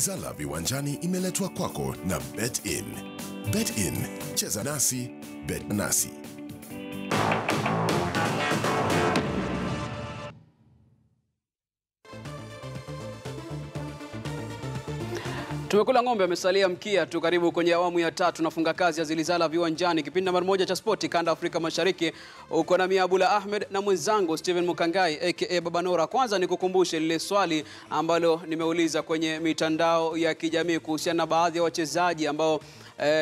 Zilizala Viwanjani imeletwa kwako na Bet-in. Bet-in, cheza nasi, bet nasi. Tumekula ng'ombe amesalia mkia tu. Karibu kwenye awamu ya 3 nafunga kazi ya Zilizala Viwanjani, kipindi nambari 1 cha spoti kanda Afrika Mashariki. Uko na Abula Ahmed na mwenzangu Steven Mukangai aka Baba Nora. Kwanza nikukumbushe lile swali ambalo nimeuliza kwenye mitandao ya kijamii kuhusiana na baadhi ya wachezaji ambao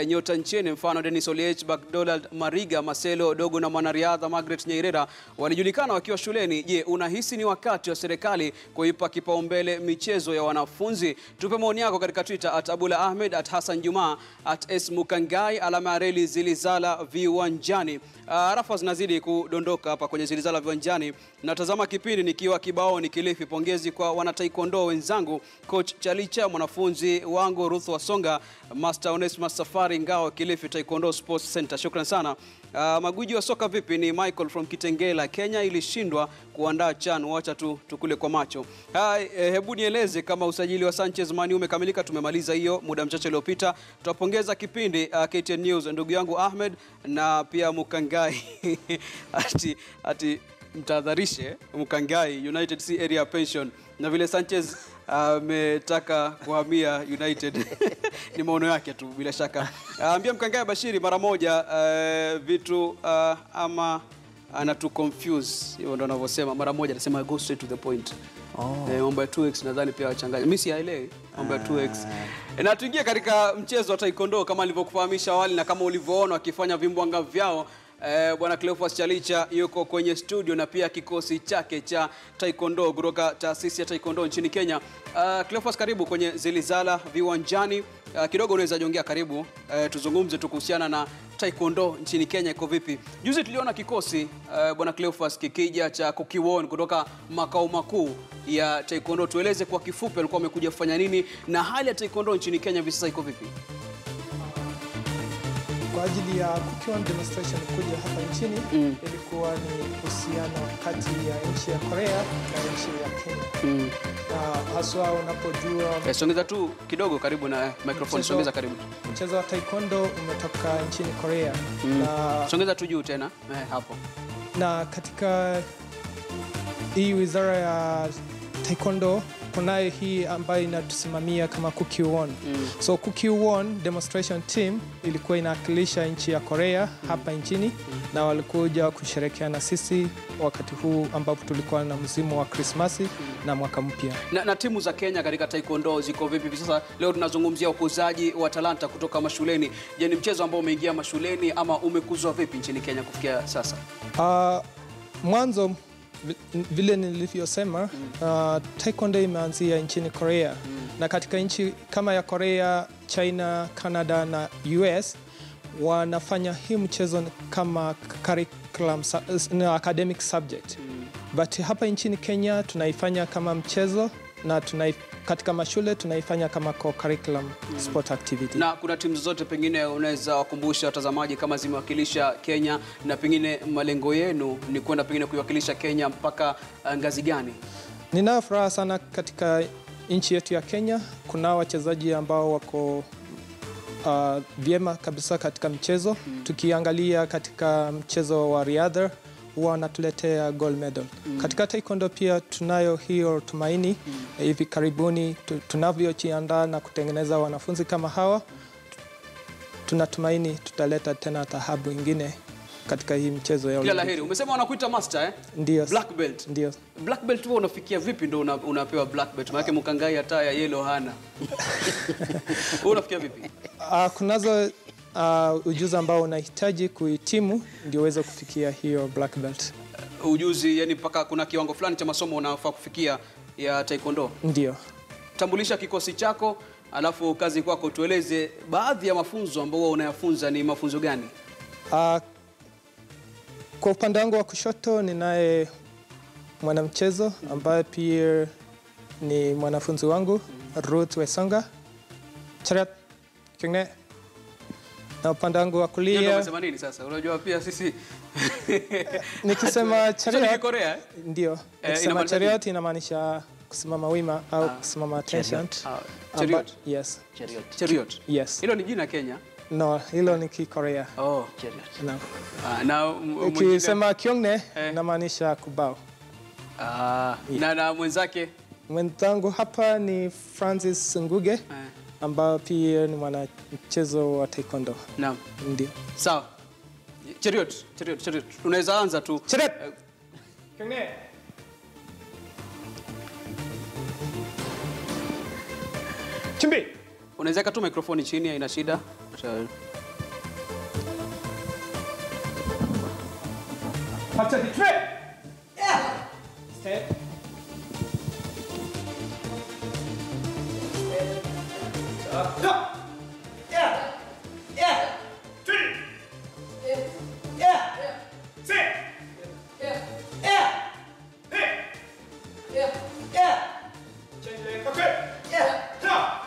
nyota nchini, mfano Dennis Oliech, Donald Mariga, Marcelo Dogo na mwanariadha Margaret Nyairera walijulikana wakiwa shuleni. Je, unahisi ni wakati wa serikali kuipa kipaumbele michezo ya wanafunzi? Tupe maoni yako katika Twitter @Abula Ahmed, @Hassan Juma, @S_Mukangai, _ Zilizala Viwanjani. Rafa zinazidi kudondoka hapa kwenye Zilizala Viwanjani. Natazama kipindi nikiwa kibaoni Kilifi. Pongezi kwa wana taekwondo wenzangu, coach Chalicha, mwanafunzi wangu Ruth Wasonga, Master Onesmus Safari Ngao, Kilifi Taekwondo Sports Center. Shukran sana. Maguji wa soka vipi? Ni Michael from Kitengela. Kenya ilishindwa kuandaa CHAN, wacha tukule kwa macho. Hebu nieleze kama usajili wa Sanchez Mani umekamilika. Tumemaliza hiyo muda mchache uliopita. Tutapongeza kipindi KTN News, ndugu yangu Ahmed na pia Mukangai. ati mtadharishe Mukangai, United C area pension, na vile Sanchez ametaka kuhamia United. Ni maono yake tu bila shaka. Ambia Mukangai Bashiri mara moja vitu ama anatu confuse. Hivyo ndo anavyosema mara moja, anasema go straight to the point. Mambo ya 2x nadhani pia wachanganya. Mimi sielewi mambo ya 2x. Na tuingie katika mchezo wa taekwondo kama nilivyokufahamisha awali na kama ulivyoona wakifanya vimbwanga vyao. Bwana Cleophas Chalicha yuko kwenye studio na pia kikosi chake cha taekwondo kutoka taasisi ya taekwondo nchini Kenya. Cleophas, karibu kwenye Zilizala Viwanjani. Kidogo unaweza jongea karibu, tuzungumze kuhusiana na taekwondo nchini Kenya iko vipi. Juzi tuliona kikosi Bwana Cleophas kikija cha kukiwon kutoka makao makuu ya taekwondo. Tueleze kwa kifupi alikuwa amekuja kufanya nini na hali ya taekwondo nchini Kenya hivi sasa iko vipi? Kwa ajili ya kukiwa demonstration kuja hapa nchini, ilikuwa ni uhusiano kati ya nchi ya Korea na nchi ya Kenya. Haswa unapojua songeza tu kidogo karibu na microphone, songeza karibu. Mchezo wa taekwondo umetoka nchini Korea. Na songeza tu juu tena hapo. Na katika hii wizara ya taekwondo kunayo hii ambayo inatusimamia kama Kukiwon. So Kukiwon demonstration team ilikuwa inawakilisha nchi ya Korea hapa nchini, na walikuja kusherehekea na sisi wakati huu ambapo tulikuwa na msimu wa Krismasi na mwaka mpya. Na timu za Kenya katika taekwondo ziko vipi sasa? Leo tunazungumzia ukuzaji wa talanta kutoka mashuleni. Je, ni mchezo ambao umeingia mashuleni ama umekuzwa vipi nchini Kenya kufikia sasa? Mwanzo vile nilivyosema, taekwondo imeanzia nchini Korea. Na katika nchi kama ya Korea, China, Canada na US wanafanya hii mchezo kama curriculum academic subject. But hapa nchini Kenya tunaifanya kama mchezo na katika mashule tunaifanya kama co-curriculum sport activity. Na kuna timu zote pengine unaweza wakumbusha watazamaji kama zimewakilisha Kenya, na pengine malengo yenu ni kwenda pengine kuiwakilisha Kenya mpaka ngazi gani? Nina furaha sana katika nchi yetu ya Kenya. Kuna wachezaji ambao wako vyema kabisa katika mchezo. Tukiangalia katika mchezo wa riadha wanatuletea gold medal. Katika taekwondo pia tunayo hiyo tumaini. Hivi karibuni tunavyojiandaa na kutengeneza wanafunzi kama hawa, tunatumaini tutaleta tena dhahabu nyingine katika hii mchezo ya Olimpiki. Laheri. Umesema wanakuita master Ndio. Black belt. Ndio. Black belt wewe unafikia vipi ndio unapewa black belt? Maana Mukangai hata ya yellow hana. Wewe unafikia vipi? Kunazo ujuzi ambao unahitaji kuhitimu ndio uweze kufikia hiyo black belt. Ujuzi yani mpaka kuna kiwango fulani cha masomo unafaa kufikia ya taekwondo? Ndio. Tambulisha kikosi chako, alafu kazi kwako tueleze baadhi ya mafunzo ambayo unayafunza ni mafunzo gani? Kwa upande wangu wa kushoto ninaye mwanamchezo ambaye pia ni mwanafunzi wangu, Ruth Wasonga. Chariot kingne. Na upande wangu wa kulia. Ndio unasema nini sasa? Unajua pia sisi nikisema chariot ni Korea? Ndio. Nikisema chariot inamaanisha kusimama wima au kusimama attention. Chariot. Yes. Chariot. Yes. Hilo ni jina Kenya? No, hilo ni Kikorea. Oh, chariot. No. Na ukisema kyongne inamaanisha kubao. Na mwenzake? Mwenzangu hapa ni Francis Nguge ambao pia ni mwanamchezo wa taekwondo. Naam. Ndio. Sawa. Chariot. Unaweza anza tu. Chariot. Kyongne. Chimbi. Unaweza katu mikrofoni chini, haina shida. Hacha di trip. Yeah. Step. Stop. Yeah. Yeah. Three. Yeah. Sit. Yeah. Yeah. Hey. Yeah. Yeah. Change leg. Okay. Yeah. Stop.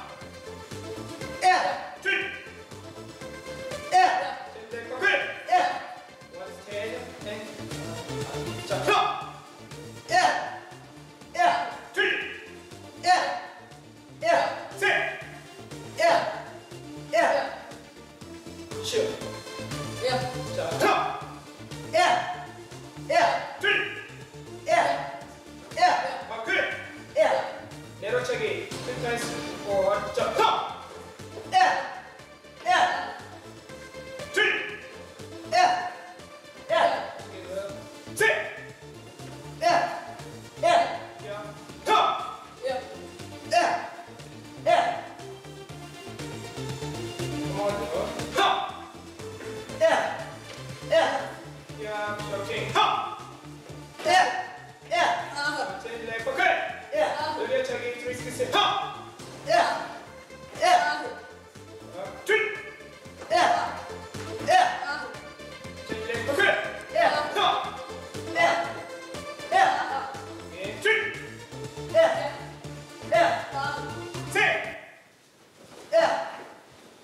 Yeah. Three. Yeah. Change leg. Okay. Yeah. 110. 10. Stop. Yeah. Yeah. Three. Yeah. Yeah. Sit. Yeah. Yeah. Sure. Yeah. Stop. Yeah. Yeah. Three. Yeah. Yeah. Okay. Yeah. 내려차기. 끝까지. stop. Yeah. Yeah. Three. Yeah. Yeah. Sit. Yeah. Yeah. Stop. Yeah. Yeah. Yeah. Come on. Stop. Yeah. Yeah. Yeah. Okay. Stop. Yeah. Yeah. Change leg. Okay. Yeah. 내려차기. twist sit. Stop. Yeah. Yeah. Three. Yeah. Yeah. Change leg. Okay. Yeah. Stop. Yeah. Yeah. Three. Yeah. Yeah. Sit. Yeah.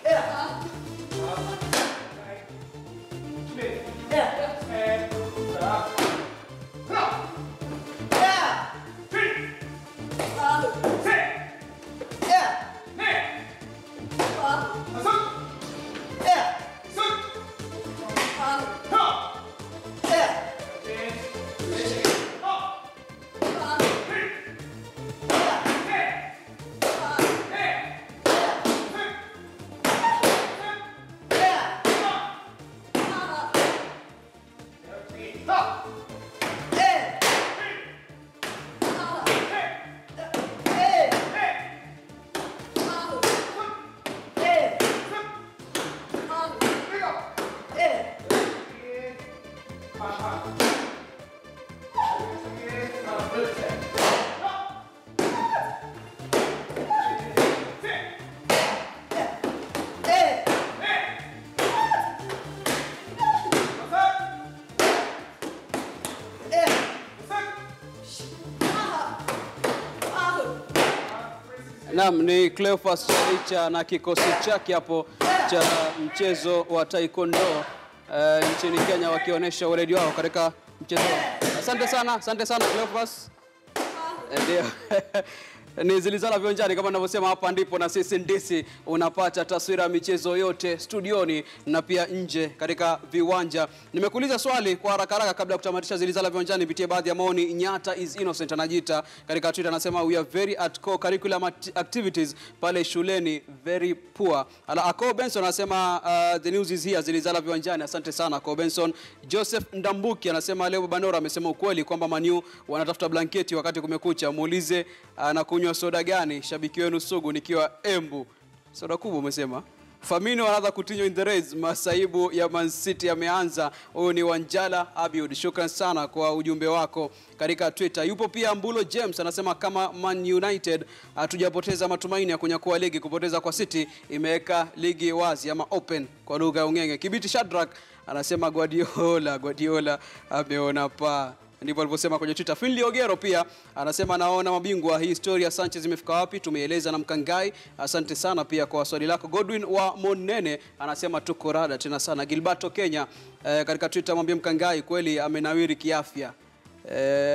Yeah. Yeah. And stop. Stop. Yeah. Three. Sit. Yeah. Hey. Stop. Yeah. Stop. Stop. Yeah. Okay. Stop. Three. Yeah. Hey. Hey. Yeah. Stop. Okay. Stop. Yeah. Hey. Naam, ni Cleophas Chalicha na kikosi chake hapo cha mchezo wa taekwondo nchini Kenya wakionyesha weledi wao katika mchezo. Asante sana Cleophas. Ndio. Ni Zilizala Viwanjani kama ninavyosema, hapa ndipo na sisi ndisi unapata taswira ya michezo yote studioni na pia nje katika viwanja. Nimekuuliza swali kwa haraka kabla ya kutamatisha Zilizala Viwanjani, nipitie baadhi ya maoni. Nyata is innocent anajiita katika Twitter, anasema we are very at core curriculum activities pale shuleni very poor. Ako Benson anasema the news is here Zilizala Viwanjani. Asante sana Ako Benson. Joseph Ndambuki anasema leo Banora amesema ukweli kwamba Manu wanatafuta blanketi wakati kumekucha. Muulize anakunywa soda gani shabiki wenu sugu nikiwa Embu. Soda kubwa umesema. Famino anaanza kutinyo in the race. Masaibu ya Man City yameanza. Huyu ni Wanjala Abiud. Shukran sana kwa ujumbe wako katika Twitter. Yupo pia Mbulo James anasema kama Man United hatujapoteza matumaini ya kunyakua ligi, kupoteza kwa City imeweka ligi wazi ama open kwa lugha ya ungenge. Kibiti Shadrack anasema Guardiola ameona pa. Ndivyo alivyosema kwenye Twitter. Finley Ogero pia anasema naona mabingwa, hii historia Sanchez imefika wapi? Tumeeleza na Mkangai. Asante sana pia kwa swali lako. Godwin wa Monene anasema tuko rada tena sana. Gilberto Kenya katika Twitter mwambie Mkangai kweli amenawiri kiafya.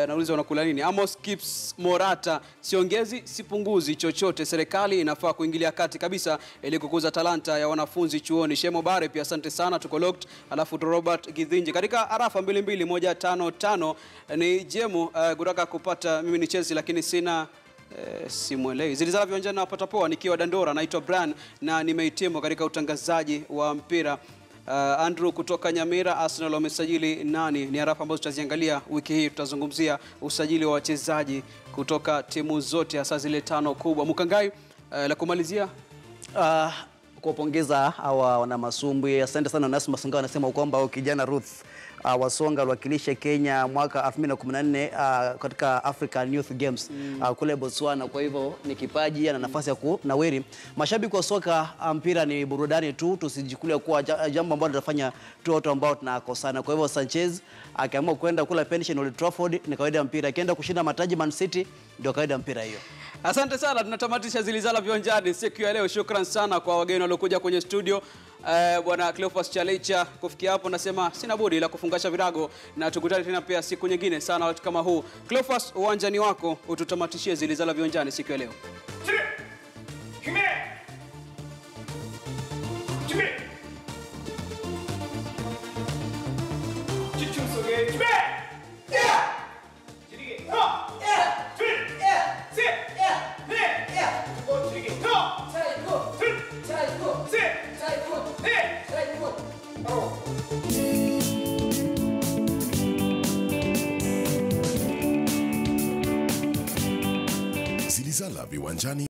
Nauliza unakula nini? Amos Kips Morata, siongezi sipunguzi chochote, serikali inafaa kuingilia kati kabisa ili kukuza talanta ya wanafunzi chuoni. Shemo Bare pia asante sana, tuko locked. Alafu Robert Githinji katika arafa 22155 ni Jemu kutaka kupata mimi ni Chelsea lakini sina simuelewi. Zilizala Viwanjani napata poa nikiwa Dandora, naitwa Brian na nimehitimu katika utangazaji wa mpira. Andrew kutoka Nyamira, Arsenal wamesajili nani? Ni arafa ambazo tutaziangalia wiki hii. Tutazungumzia usajili wa wachezaji kutoka timu zote hasa zile 5 kubwa. Mukangai, la kumalizia kuwapongeza hawa wana Masumbwi. Asante sana Nasma Sunga, anasema kwamba kijana Ruth Wasonga aliwakilisha Kenya mwaka 2014 katika African Youth Games kule Botswana. Kwa hivyo ni kipaji na nafasi ya kunawiri. Mashabiki wa soka, mpira ni burudani tu, tusijikulia kuwa jambo ambalo tunafanya tu watu ambao tunakosana. Kwa hivyo Sanchez akiamua kwenda kula pension Old Trafford ni kawaida mpira, akienda kushinda mataji Man City ndio kawaida mpira hiyo. Asante sana, tunatamatisha Zilizala Viwanjani siku ya leo. Shukran sana kwa wageni waliokuja kwenye studio. Bwana Cleophas Chalicha, kufikia hapo nasema sina budi ila kufungasha virago na tukutane tena pia siku nyingine sana watu kama huu. Cleophas, uwanjani wako ututamatishie Zilizala Viwanjani siku ya leo. Zilizala Viwanjani.